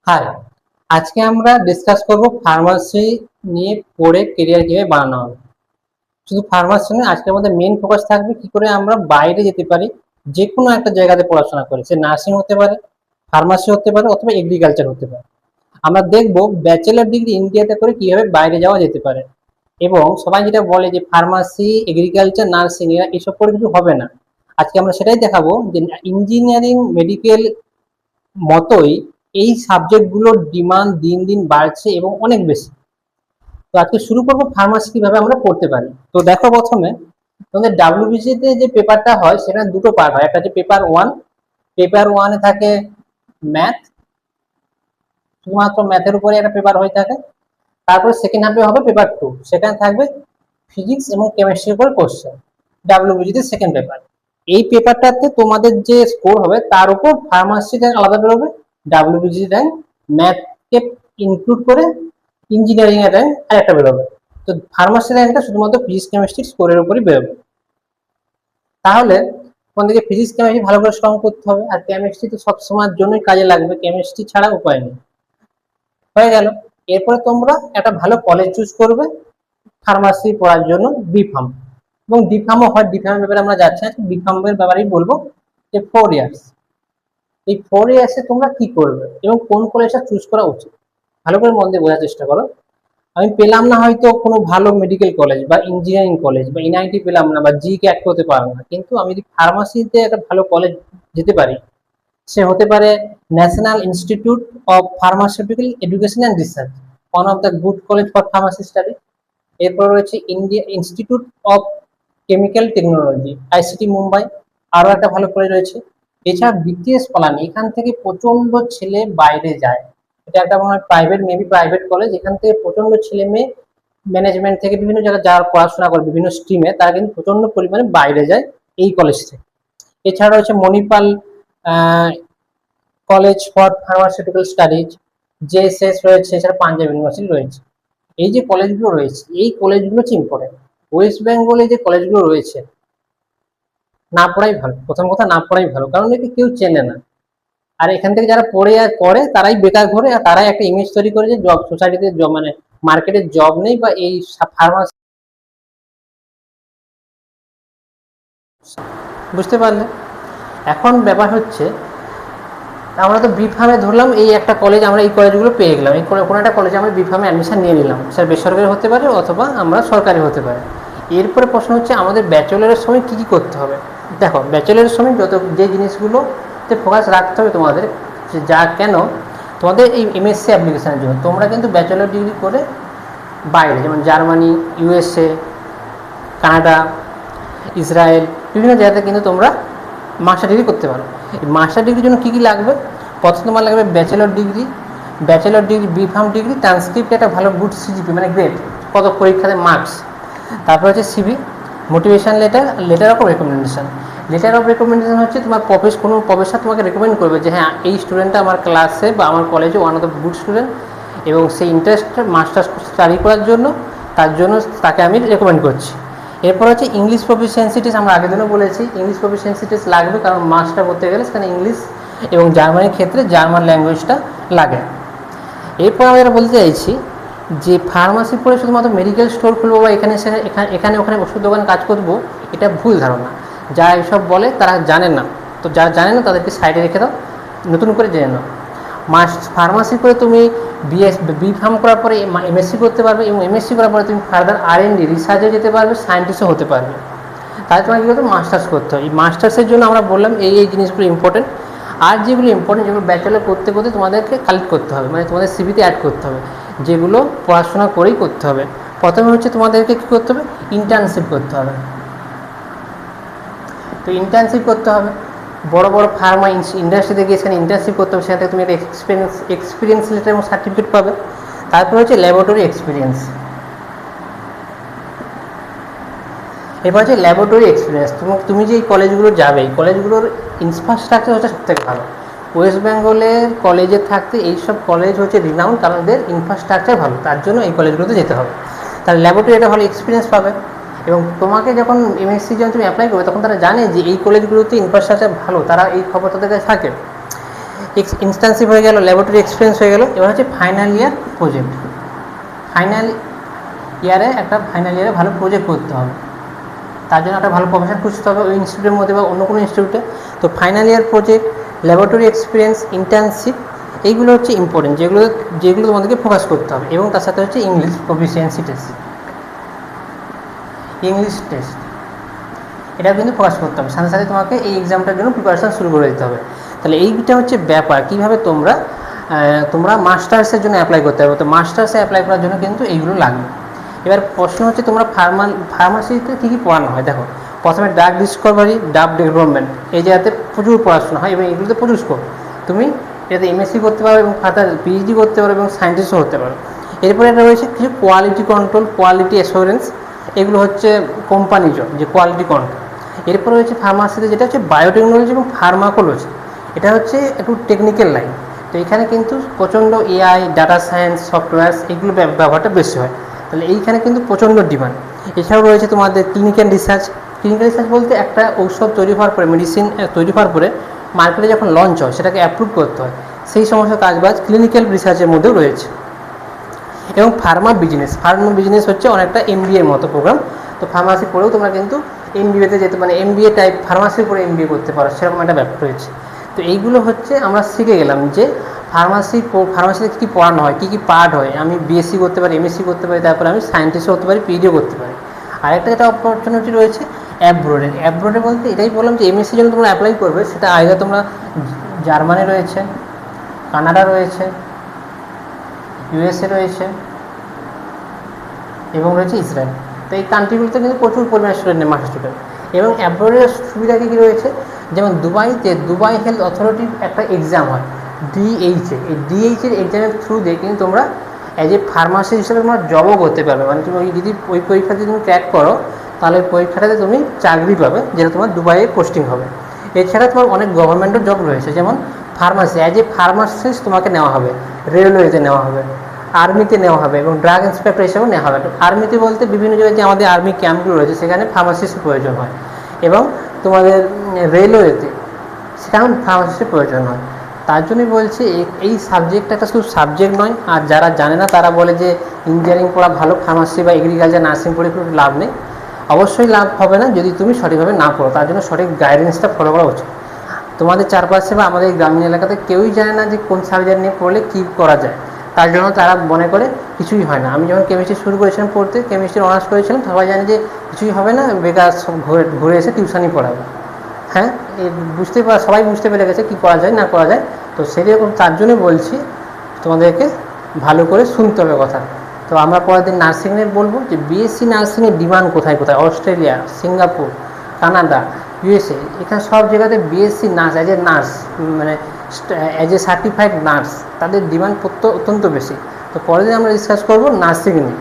High, আজকে আমরা discuss করব ফার্মাসি নিয়ে পড়ে কেরিয়ার কিভাবে বানানো হবে। শুধু ফার্মাসি নয়, আজকে আমাদের মেইন ফোকাস থাকবে কি করে আমরা বাইরে যেতে পারি, যে কোনো একটা জায়গাতে পড়াশোনা করে, সে নার্সিং হতে পারে, ফার্মাসি হতে পারে, অথবা এগ্রিকালচার হতে পারে। আমরা দেখব ব্যাচেলার ডিগ্রি ইন্ডিয়াতে করে কিভাবে বাইরে যাওয়া যেতে পারে। এবং সবাই যেটা বলে যে ফার্মাসি, এগ্রিকালচার, নার্সিং এরা এসব করে কিছু হবে না। আজকে আমরা সেটাই দেখাবো যে ইঞ্জিনিয়ারিং, মেডিকেল মতোই এই সাবজেক্টগুলোর ডিমান্ড দিন দিন বাড়ছে এবং অনেক বেশি। তো আজকে শুরু করবো ফার্মাসি কিভাবে আমরা পড়তে পারি। তো দেখো, প্রথমে তোমাদের ডাব্লিউবিসি তে যে পেপারটা হয় সেখানে দুটো পার্ট হয়। একটা হচ্ছে পেপার ওয়ান, পেপার ওয়ানে থাকে ম্যাথ, শুধুমাত্র ম্যাথের উপরে একটা পেপার হয়ে থাকে। তারপরে সেকেন্ড হাফে হবে পেপার টু, সেখানে থাকবে ফিজিক্স এবং কেমিস্ট্রির উপর কোশ্চেন। ডাব্লিউবিসি তে সেকেন্ড পেপার। এই পেপারটাতে তোমাদের যে স্কোর হবে তার উপর ফার্মাসি র্যাঙ্ক আলাদা বেরোবে, ডাব্লিউবিসি র্যাঙ্ক, ম্যাথকে ইনক্লুড করে ইঞ্জিনিয়ারিং এর র্যাঙ্ক আর একটা বেরোবে। তো ফার্মাসি র্যাঙ্কটা শুধুমাত্র ফিজিক্স কেমিস্ট্রি স্কোরের উপরই বেরোবে। তাহলে তোমাদেরকে ফিজিক্স কেমিস্ট্রি ভালো করে স্ট্রং করতে হবে, আর কেমিস্ট্রি তো সবসময়ের জন্যই কাজে লাগবে, কেমিস্ট্রি ছাড়া উপায় নেই। হয়ে গেল। এরপরে তোমরা একটা ভালো কলেজ চুজ করবে ফার্মাসি পড়ার জন্য, বি ফার্ম এবং ডি ফার্মও হয়। ডি ফার্মের ব্যাপারে আমরা যাচ্ছি না, বি ফার্মের ব্যাপারেই বলবো। যে 4 ইয়ার্স, এই 4 ইয়ার্সে তোমরা কি করবে এবং কোন কলেজটা চুজ করা উচিত, ভালো করে মন দিয়ে বোঝার চেষ্টা করো। আমি পেলাম না হয়তো কোনো ভালো মেডিকেল কলেজ বা ইঞ্জিনিয়ারিং কলেজ বা এনআইটি পেলাম না, বা জি ক্যাট হতে পারবো না, কিন্তু আমি যদি ফার্মাসিতে একটা ভালো কলেজ যেতে পারি, সে হতে পারে national institute of pharmaceutical education and research, one of the good college for pharmacy study. এরপর রয়েছে India institute of chemical technology, ICT Mumbai, আরও একটা ভালো কলেজ রয়েছে। এছাড়া বিটিএস পালানি, এখান থেকে প্রচন্ড ছেলে বাইরে যায়। এটা একটা মনে হয় প্রাইভেট, মেবি প্রাইভেট কলেজ। এখান থেকে প্রচন্ড ছেলে মেয়ে ম্যানেজমেন্ট থেকে বিভিন্ন জায়গায় যারা পড়াশোনা করে বিভিন্ন স্ট্রিমে, তারা কিন্তু প্রচন্ড পরিমাণে বাইরে যায় এই কলেজ থেকে। এছাড়া রয়েছে Manipal college for pharmaceutical studies, JSS রয়েছে। এছাড়া পাঞ্জাব ইউনিভার্সিটি রয়েছে। এই যে কলেজগুলো রয়েছে, এই কলেজগুলো হচ্ছে ইম্পর্টেন্ট। ওয়েস্ট বেঙ্গলে যে কলেজগুলো রয়েছে, না পড়াই ভালো। প্রথম কথা, না পড়াই ভালো, কারণ একে কেউ চেনে না। আর এখান থেকে যারা পড়ে আর করে তারাই বেকার ঘরে, আর তারাই একটা ইমেজ তৈরি করে যে জব সোসাইটিতে জব, মানে মার্কেটে জব নেই, বা এই ফার্মাসি। বুঝতে পারলে? এখন ব্যাপার হচ্ছে, আমরা তো বি ফার্মে ধরলাম এই একটা কলেজ, আমরা এই কলেজগুলো পেয়ে গেলাম, এই কোনো একটা কলেজে আমরা বি ফার্মে অ্যাডমিশন নিয়ে নিলাম, স্যার বেসরকারি হতে পারে অথবা আমরা সরকারি হতে পারে। এরপরে প্রশ্ন হচ্ছে আমাদের ব্যাচেলারের সময় কী কী করতে হবে। দেখো, ব্যাচেলারের সময় যে জিনিসগুলোতে ফোকাস রাখতে হবে তোমাদের, যা কেন তোমাদের এই এমএসসি অ্যাপ্লিকেশনের জন্য তোমরা কিন্তু ব্যাচেলার ডিগ্রি করে বাইরে, যেমন জার্মানি, ইউএসএ, কানাডা, ইসরায়েল, বিভিন্ন জায়গাতে কিন্তু তোমরা মাস্টার ডিগ্রি করতে পারো। এই মাস্টার ডিগ্রির জন্য কী কী লাগবে? প্রথম তোমার লাগবে bachelor degree, B Pharm degree, transcript, একটা ভালো গুড সিজিপি মানে গ্রেড, কত পরীক্ষাতে মার্কস। তারপর হচ্ছে CV, motivation letter, letter of recommendation. Letter of recommendation হচ্ছে তোমার কোনো প্রফেসর তোমাকে রেকমেন্ড করবে যে হ্যাঁ, এই স্টুডেন্টটা আমার ক্লাসে বা আমার কলেজে one of the good student, এবং সেই ইন্টারেস্ট মাস্টার্স স্টাডি করার জন্য, তার জন্য তাকে আমি রেকমেন্ড করছি। এরপর হচ্ছে ইংলিশ প্রফিসিয়েন্সি টেস্ট, আমরা আগের দিনও বলেছি ইংলিশ প্রফিসিয়েন্সি টেস্ট লাগবে, কারণ মাস্টার করতে গেলে সেখানে ইংলিশ এবং জার্মানির ক্ষেত্রে জার্মান ল্যাঙ্গুয়েজটা লাগে। এরপর আমি এটা বলতে চাইছি যে ফার্মাসি পড়ে শুধুমাত্র মেডিকেল স্টোর খুলবো বা এখানে ওখানে ওষুধ দোকানে কাজ করবো, এটা ভুল ধারণা। যারা এসব বলে তারা জানে না। তো যারা জানে না তাদেরকে সাইডে রেখে দাও, নতুন করে জেনে নাও। ফার্মাসি করে তুমি বি ফার্ম করার পরে এমএসসি করতে পারবে, এবং এমএসসি করার পরে তুমি ফার্দার R&D রিসার্চে যেতে পারবে, সায়েন্টিস্টও হতে পারবে। তাই তোমাকে কী করতে হবে? মাস্টার্স করতে হবে। এই মাস্টার্সের জন্য আমরা বললাম এই জিনিসগুলো ইম্পর্টেন্ট। আর যেগুলো ইম্পর্টেন্ট, যেগুলো ব্যাচেলার করতে করতে তোমাদেরকে কালেক্ট করতে হবে, মানে তোমাদের সিভিতে অ্যাড করতে হবে, যেগুলো পড়াশোনা করেই করতে হবে। প্রথমে হচ্ছে তোমাদেরকে কী করতে হবে? ইন্টার্নশিপ করতে হবে। তো ইন্টার্নশিপ করতে হবে, বড় বড় ফার্মা ইন্ডাস্ট্রিতে গিয়ে সেখানে ইন্টার্নশিপ করতে হবে, সেখান থেকে তুমি একটা এক্সপিরিয়েন্স লেটার এবং সার্টিফিকেট পাবে। তারপর হচ্ছে ল্যাবরেটরি এক্সপিরিয়েন্স। এরপর হচ্ছে ল্যাবরেটরি এক্সপিরিয়েন্স। তুমি যে এই কলেজগুলো যাবে, এই কলেজগুলোর ইনফ্রাস্ট্রাকচার হচ্ছে সবথেকে ভালো। ওয়েস্ট বেঙ্গলের কলেজে থাকতে এইসব কলেজ হচ্ছে রিনাউন্ড, কারণ এদের ইনফ্রাস্ট্রাকচার ভালো, তার জন্য এই কলেজগুলোতে যেতে হবে। তাহলে ল্যাবরেটরি একটা ভালো এক্সপিরিয়েন্স পাবে। এবং তোমাকে যখন এমএসসি যখন তুমি অ্যাপ্লাই করবে, তখন তারা জানে যে এই কলেজগুলোতে ইনফ্রাস্ট্রাকচার ভালো, তারা এই খবর তাদের কাছে থাকে। ইনস্টান্সিভ হয়ে গেল, ল্যাবরেটরি এক্সপিরিয়েন্স হয়ে গেল। এবার হচ্ছে ফাইনাল ইয়ার প্রজেক্ট। ফাইনাল ইয়ারে ভালো প্রজেক্ট করতে হবে, তার জন্য একটা ভালো প্রফেশন খুঁজতে হবে ওই ইনস্টিটিউটের মধ্যে বা অন্য কোনো ইনস্টিটিউটে। তো final year project, laboratory experience, internship, এইগুলো হচ্ছে ইম্পর্টেন্ট, যেগুলো তোমাদেরকে ফোকাস করতে হবে। এবং তার সাথে হচ্ছে English proficiency test, English test, এটা কিন্তু ফোকাস করতে হবে। সাথে সাথে তোমাকে এই এক্সামটার জন্য প্রিপারেশান শুরু করে দিতে হবে। তাহলে এইটা হচ্ছে ব্যাপার, কীভাবে তোমরা মাস্টার্সের জন্য অ্যাপ্লাই করতে হবে। তো মাস্টার্সে অ্যাপ্লাই করার জন্য কিন্তু এইগুলো লাগবে। এবার প্রশ্ন হচ্ছে তোমরা ফার্মাসিতে কী কী পড়ানো হয়। দেখো, প্রথমে ড্রাগ ডিসকভারি, ড্রাগ ডেভেলপমেন্ট, এই জায়গাতে প্রচুর পড়াশোনা হয় এবং এগুলোতে প্রচুর স্কোপ। তুমি এটাতে এমএসসি করতে পারো এবং ফার্দার পিএইচডি করতে পারো এবং সায়েন্টিস্টও হতে পারো। এরপরে এটা রয়েছে কিছু কোয়ালিটি কন্ট্রোল, কোয়ালিটি অ্যাসুরেন্স, এগুলো হচ্ছে কোম্পানি জব, যে কোয়ালিটি কন্ট্রোল। এরপরে হচ্ছে ফার্মাসিতে যেটা হচ্ছে বায়োটেকনোলজি এবং ফার্মাকোলজি, এটা হচ্ছে একটু টেকনিক্যাল লাইন। তো এখানে কিন্তু প্রচণ্ড এআই, ডাটা সায়েন্স, সফটওয়্যারস, এগুলো ব্যবহারটা বেশি হয়। তাহলে এইখানে কিন্তু প্রচণ্ড ডিমান্ড। এছাড়াও রয়েছে তোমাদের ক্লিনিক্যাল রিসার্চ। ক্লিনিক্যাল রিসার্চ বলতে একটা ঔষধ তৈরি হওয়ার পরে, মেডিসিন তৈরি হওয়ার পরে মার্কেটে যখন লঞ্চ হয় সেটাকে অ্যাপ্রুভ করতে হয়, সেই সমস্ত কাজবাজ ক্লিনিক্যাল রিসার্চের মধ্যেও রয়েছে। এবং ফার্মা বিজনেস হচ্ছে অনেকটা এমবিএর মতো প্রোগ্রাম। তো ফার্মাসি পড়েও তোমরা কিন্তু এমবিএতে যেতে, মানে এমবিএ টাইপ ফার্মাসির উপরে এমবিএ করতে পারো, সেরকম একটা ব্যাপার রয়েছে। তো এইগুলো হচ্ছে আমরা শিখে গেলাম যে ফার্মাসিতে কী কী পড়ানো হয়, কী কী পার্ট হয়। আমি বিএসসি করতে পারি, এমএসসি করতে পারি, তারপরে আমি সায়েন্টিস্টও হতে পারি, পিএইচডিও করতে পারি। আরেকটা যেটা অপরচুনিটি রয়েছে অ্যাব্রোডে বলতে এটাই বললাম যে এমএসসির জন্য তোমরা অ্যাপ্লাই করবে, সেটা আইদার তোমরা জার্মানি রয়েছে, কানাডা রয়েছে, ইউএসএ রয়েছে এবং রয়েছে ইসরায়েল। তো এই কান্ট্রিগুলোতে কিন্তু প্রচুর পরিমাণে স্টুডেন্ট নেই, মাস্টার স্টুডেন্ট। এবং অ্যাব্রোডের সুবিধা কী রয়েছে, যেমন দুবাই হেলথ অথরিটির একটা এক্সাম হয় ডিএইচএ। এই ডিএইচএর এক্সামের থ্রু দিয়ে কিন্তু তোমরা অ্যাজ এ ফার্মাসিস্ট হিসেবে তোমরা জবও করতে পারবে। মানে তুমি ওই পরীক্ষাতে তুমি ক্র্যাক করো, তাহলে ওই পরীক্ষাটাতে তুমি চাকরি পাবে, যেটা তোমার দুবাইয়ে পোস্টিং হবে। এছাড়া তোমার অনেক গভর্নমেন্টের জব রয়েছে, যেমন ফার্মাসি, অ্যাজ এ ফার্মাসিস্ট তোমাকে নেওয়া হবে, রেলওয়েতে নেওয়া হবে, আর্মিতে নেওয়া হবে এবং ড্রাগ ইন্সপেক্টর হিসেবেও নেওয়া হবে। আর্মিতে বলতে বিভিন্ন জায়গায় যে আমাদের আর্মি ক্যাম্পগুলো রয়েছে সেখানে ফার্মাসিস্টের প্রয়োজন হয়, এবং তোমাদের রেলওয়েতে সেখানে ফার্মাসিস্টের প্রয়োজন হয়। তার জন্যই বলছি এই সাবজেক্টটা একটা শুধু সাবজেক্ট নয়। আর যারা জানে না তারা বলে যে ইঞ্জিনিয়ারিং পড়া ভালো, ফার্মাসি বা এগ্রিকালচার, নার্সিং পড়ে কোনো লাভ নেই। অবশ্যই লাভ হবে না যদি তুমি সঠিকভাবে না পড়ো। তার জন্য সঠিক গাইডেন্সটা ফলো করা উচিত। তোমাদের চারপাশে বা আমাদের গ্রামীণ এলাকাতে কেউই জানে না যে কোন সাবজেক্ট নিয়ে পড়লে কী করা যায়, তার জন্য তারা মনে করে কিছুই হয় না। আমি যখন কেমিস্ট্রি শুরু করেছিলাম পড়তে, কেমিস্ট্রির অনার্স করেছিলাম, সবাই জানে যে কিছুই হবে না, বেকার ঘুরে এসে টিউশনই পড়াবে। হ্যাঁ, সবাই বুঝতে পেরে গেছে কী করা যায় না করা যায়। তো সেরকম, তার জন্য বলছি তোমাদেরকে ভালো করে শুনতে হবে কথা। তো আমরা পরের দিন নার্সিংয়ে বলবো যে বিএসসি নার্সিংয়ের ডিমান্ড কোথায় কোথায়। অস্ট্রেলিয়া, সিঙ্গাপুর, কানাডা, ইউএসএ, এখানে সব জায়গাতে বিএসসি নার্স, মানে অ্যাজ এ সার্টিফাইড নার্স, তাদের ডিমান্ড অত্যন্ত বেশি। তো পরের দিন আমরা ডিসকাস করবো নার্সিং নিয়ে।